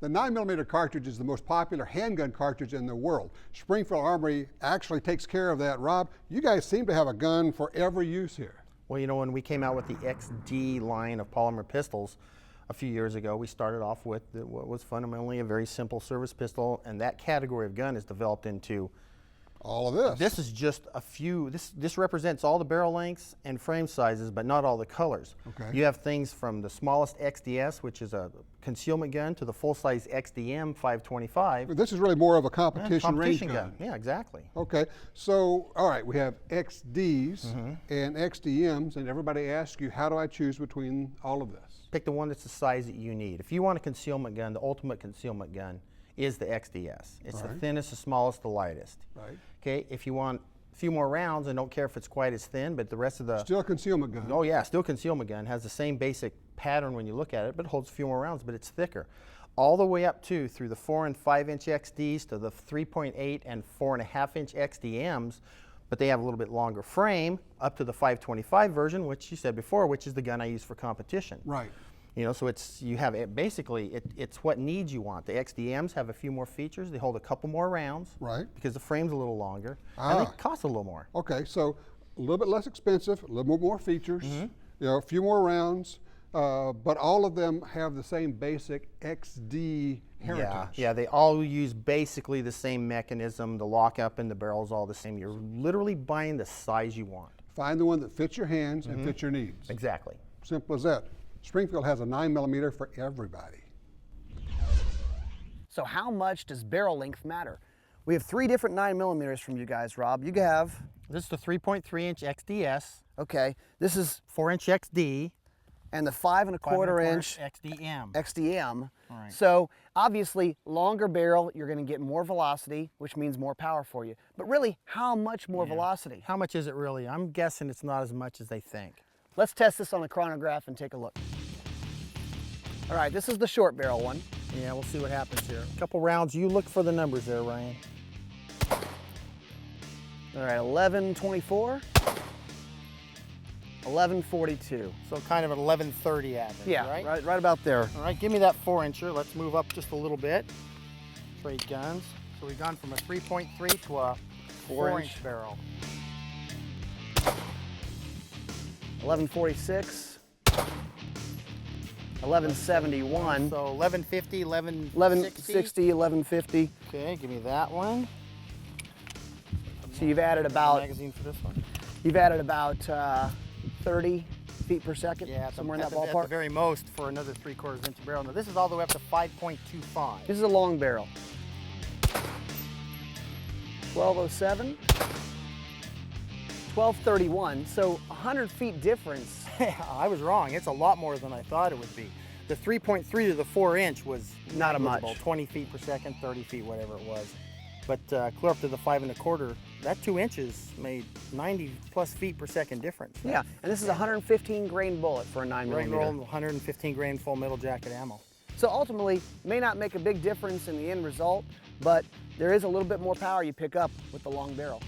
The 9mm cartridge is the most popular handgun cartridge in the world. Springfield Armory actually takes care of that. Rob, you guys seem to have a gun for every use here. Well, you know, when we came out with the XD line of polymer pistols a few years ago, we started off with what was fundamentally a very simple service pistol, and that category of gun is developed into all of this. This is just a few, this represents all the barrel lengths and frame sizes, but not all the colors. Okay. You have things from the smallest XDS, which is a concealment gun, to the full-size XDM 525. This is really more of a competition range gun. Yeah, exactly. Okay, so all right, we have XDs and XDMs, and everybody asks you, how do I choose between all of this? Pick the one that's the size that you need. If you want a concealment gun, the ultimate concealment gun is the XDS. It's the thinnest, the smallest, the lightest. Right. Okay, if you want a few more rounds, and don't care if it's quite as thin, but the rest of the... Still a concealment gun. Oh yeah, still concealment gun. Has the same basic pattern when you look at it, but holds a few more rounds, but it's thicker. All the way up through the 4 and 5 inch XDs to the 3.8 and 4.5 inch XDMs, but they have a little bit longer frame, up to the 525 version, which you said before, which is the gun I use for competition. Right. You know, so it's, you have it, basically, it's what needs you want. The XDMs have a few more features. They hold a couple more rounds. Right. Because the frame's a little longer, and they cost a little more. Okay, so a little bit less expensive, a little more features, you know, a few more rounds, but all of them have the same basic XD heritage. Yeah, they all use basically the same mechanism. The lockup and the barrel's all the same. You're literally buying the size you want. Find the one that fits your hands and fits your needs. Exactly. Simple as that. Springfield has a 9mm for everybody. So how much does barrel length matter? We have 3 different 9mm from you guys, Rob. You have... This is the 3.3 inch XDS. Okay, this is... 4 inch XD. And the 5 1/4 inch XDM. XDM. All right. So obviously, longer barrel, you're going to get more velocity, which means more power for you. But really, how much more velocity? How much is it really? I'm guessing it's not as much as they think. Let's test this on a chronograph and take a look. All right, this is the short barrel one. Yeah, we'll see what happens here. A couple rounds, you look for the numbers there, Ryan. All right, 1124, 1142. So kind of an 1130 average, Yeah, right? right about there. All right, give me that 4-incher. Let's move up just a little bit. Trade guns. So we've gone from a 3.3 to a 4-inch barrel. 1146, 1171. So 1150, 1160, 1150. Okay, give me that one. So you've added about... Magazine for this one. You've added about 30 feet per second, yeah, somewhere in that At ballpark. the very most for another 3/4 inch barrel. Now this is all the way up to 5.25. This is a long barrel. 1207, 1231, so 100 feet difference. I was wrong. It's a lot more than I thought it would be. The 3.3 to the 4-inch was not a much. 20 feet per second, 30 feet, whatever it was. But clear up to the 5 1/4, that 2 inches made 90 plus feet per second difference. Yeah, and this is a 115 grain bullet for a 9mm. Regular 115 grain full metal jacket ammo. So ultimately, may not make a big difference in the end result, but there is a little bit more power you pick up with the long barrel.